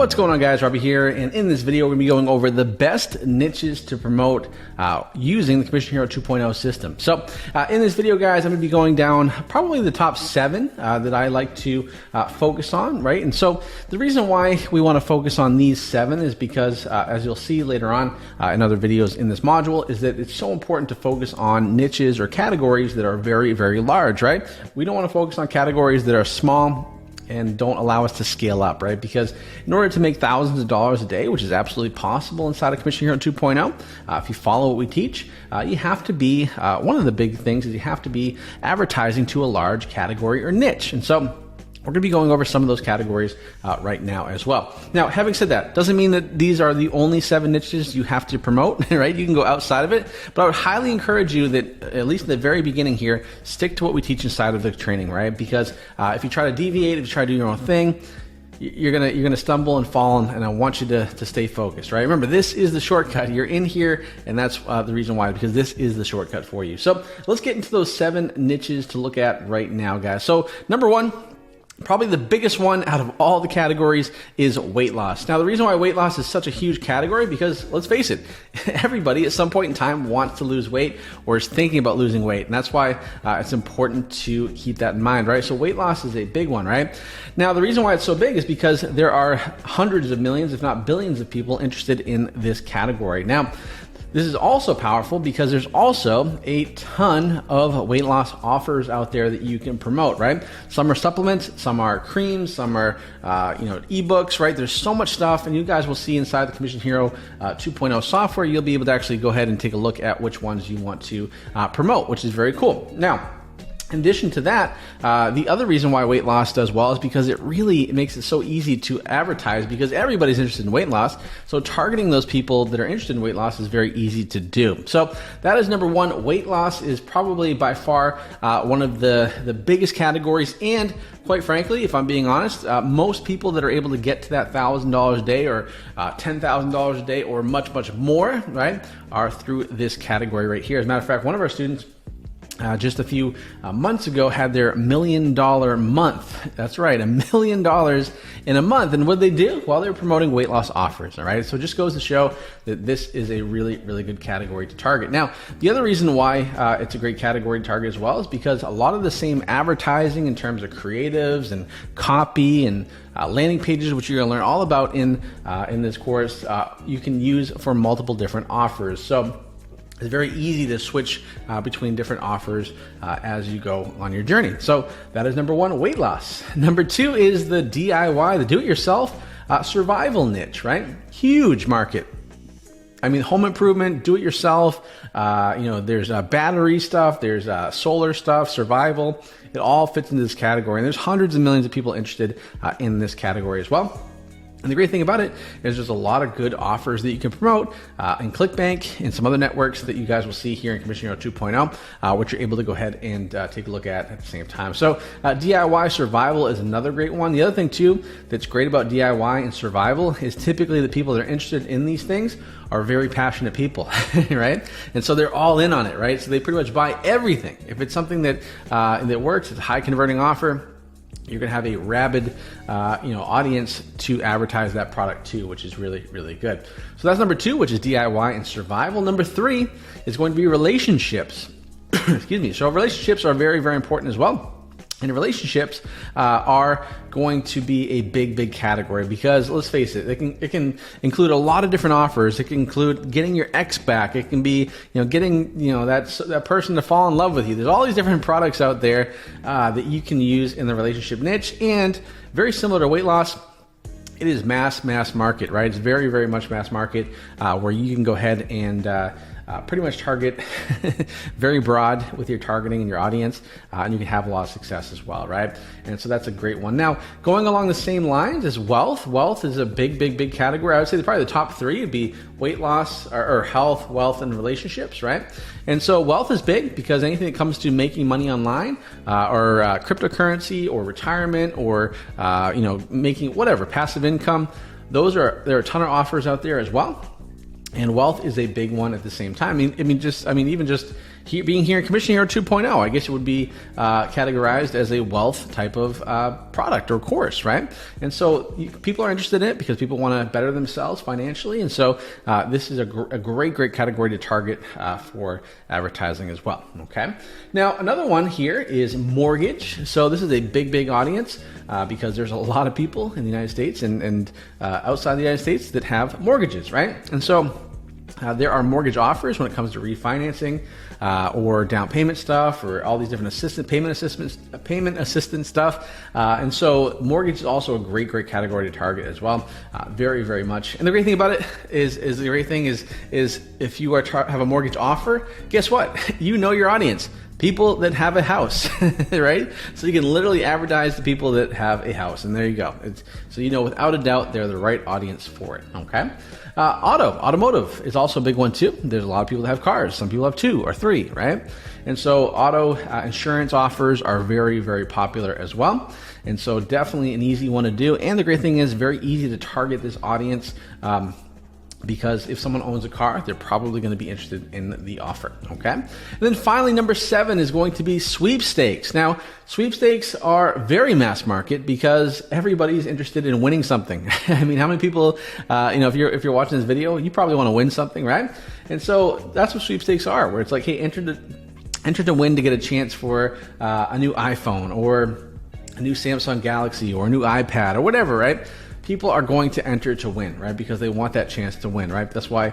What's going on, guys? Robbie here, and in this video we're going to be going over the best niches to promote using the Commission Hero 2.0 system. So in this video, guys, I'm going to be going down probably the top 7 that I like to focus on, right? And so the reason why we want to focus on these 7 is because as you'll see later on in other videos in this module, is that it's so important to focus on niches or categories that are very, very large, right? We don't want to focus on categories that are small and don't allow us to scale up, right? Because in order to make thousands of dollars a day, which is absolutely possible inside of Commission Hero 2.0, if you follow what we teach, you have to be, one of the big things is you have to be advertising to a large category or niche. And so we're going to be going over some of those categories right now as well. Now, having said that, doesn't mean that these are the only 7 niches you have to promote, right? You can go outside of it, but I would highly encourage you that, at least in the very beginning here, stick to what we teach inside of the training, right? Because if you try to deviate, if you try to do your own thing, you're gonna stumble and fall, and I want you to stay focused, right? Remember, this is the shortcut. You're in here, and that's the reason why, because this is the shortcut for you. So let's get into those 7 niches to look at right now, guys. So number 1, probably the biggest one out of all the categories is weight loss. Now, the reason why weight loss is such a huge category, because let's face it, everybody at some point in time wants to lose weight or is thinking about losing weight. And that's why it's important to keep that in mind, right? So weight loss is a big one, right? Now, the reason why it's so big is because there are hundreds of millions, if not billions of people interested in this category. Now, this is also powerful because there's also a ton of weight loss offers out there that you can promote, right? Some are supplements, some are creams, some are ebooks, right? There's so much stuff, and you guys will see inside the Commission Hero 2.0 software, you'll be able to actually go ahead and take a look at which ones you want to promote, which is very cool. Now, in addition to that, the other reason why weight loss does well is because it really makes it so easy to advertise, because everybody's interested in weight loss. So targeting those people that are interested in weight loss is very easy to do. So that is number 1. Weight loss is probably by far one of the biggest categories. And quite frankly, if I'm being honest, most people that are able to get to that $1,000 a day or $10,000 a day or much, much more, right, are through this category right here. As a matter of fact, one of our students just a few months ago had their $1 million month. That's right, $1 million in a month. And what did they do? Well, they were promoting weight loss offers, all right? So it just goes to show that this is a really, really good category to target. Now, the other reason why it's a great category to target as well is because a lot of the same advertising in terms of creatives and copy and landing pages, which you're going to learn all about in this course, you can use for multiple different offers. So it's very easy to switch between different offers as you go on your journey. So that is number 1, weight loss. Number 2 is the DIY, the do-it-yourself survival niche, right? Huge market. I mean, home improvement, do-it-yourself, there's battery stuff, there's solar stuff, survival. It all fits into this category. And there's hundreds of millions of people interested in this category as well. And the great thing about it is there's a lot of good offers that you can promote in ClickBank and some other networks that you guys will see here in Commission Hero 2.0, which you're able to go ahead and take a look at the same time. So DIY survival is another great one. The other thing too that's great about DIY and survival is typically the people that are interested in these things are very passionate people, right? And so they're all in on it, right? So they pretty much buy everything. If it's something that works, it's a high converting offer, you're going to have a rabid, audience to advertise that product to, which is really, really good. So that's number 2, which is DIY and survival. Number 3 is going to be relationships. Excuse me. So relationships are very, very important as well. And relationships are going to be a big, big category because let's face it, it can include a lot of different offers. It can include getting your ex back. It can be, getting, that person to fall in love with you. There's all these different products out there that you can use in the relationship niche, and very similar to weight loss, it is mass market, right? It's very, very much mass market where you can go ahead and pretty much target very broad with your targeting and your audience, and you can have a lot of success as well, right? And so that's a great one. Now, going along the same lines is wealth. Wealth is a big, big, big category. I would say probably the top 3 would be weight loss or health, wealth, and relationships, right? And so wealth is big because anything that comes to making money online or cryptocurrency or retirement or making whatever passive income, there are a ton of offers out there as well. And wealth is a big one at the same time. Even just being here in Commission Hero 2.0, I guess it would be categorized as a wealth type of product or course, right? And so people are interested in it because people want to better themselves financially. And so this is a great category to target for advertising as well. Okay. Now, another one here is mortgage. So this is a big audience because there's a lot of people in the United States and outside the United States that have mortgages, right? And so there are mortgage offers when it comes to refinancing or down payment stuff or all these different payment assistance stuff. And so mortgage is also a great category to target as well. Very much. And the great thing about it is if you are have a mortgage offer, guess what? You know your audience. People that have a house, right? So you can literally advertise to people that have a house, and there you go. So you know without a doubt they're the right audience for it, okay? Automotive is also a big one too. There's a lot of people that have cars. Some people have 2 or 3, right? And so auto insurance offers are very popular as well. And so definitely an easy one to do. And the great thing is very easy to target this audience because if someone owns a car, they're probably going to be interested in the offer, okay? And then finally, number 7 is going to be sweepstakes. Now, sweepstakes are very mass market because everybody's interested in winning something. I mean, how many people, if you're watching this video, you probably want to win something, right? And so that's what sweepstakes are, where it's like, hey, enter to win to get a chance for a new iPhone or a new Samsung Galaxy or a new iPad or whatever, right? People are going to enter to win, right? Because they want that chance to win, right? That's why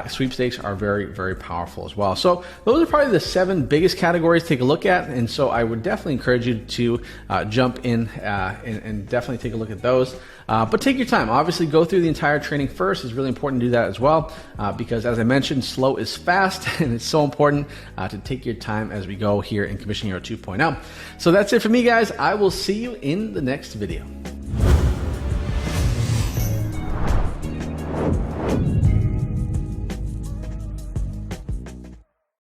sweepstakes are very powerful as well. So those are probably the 7 biggest categories to take a look at. And so I would definitely encourage you to jump in and definitely take a look at those. But take your time. Obviously, go through the entire training first. It's really important to do that as well because, as I mentioned, slow is fast, and it's so important to take your time as we go here in Commission Hero 2.0. So that's it for me, guys. I will see you in the next video.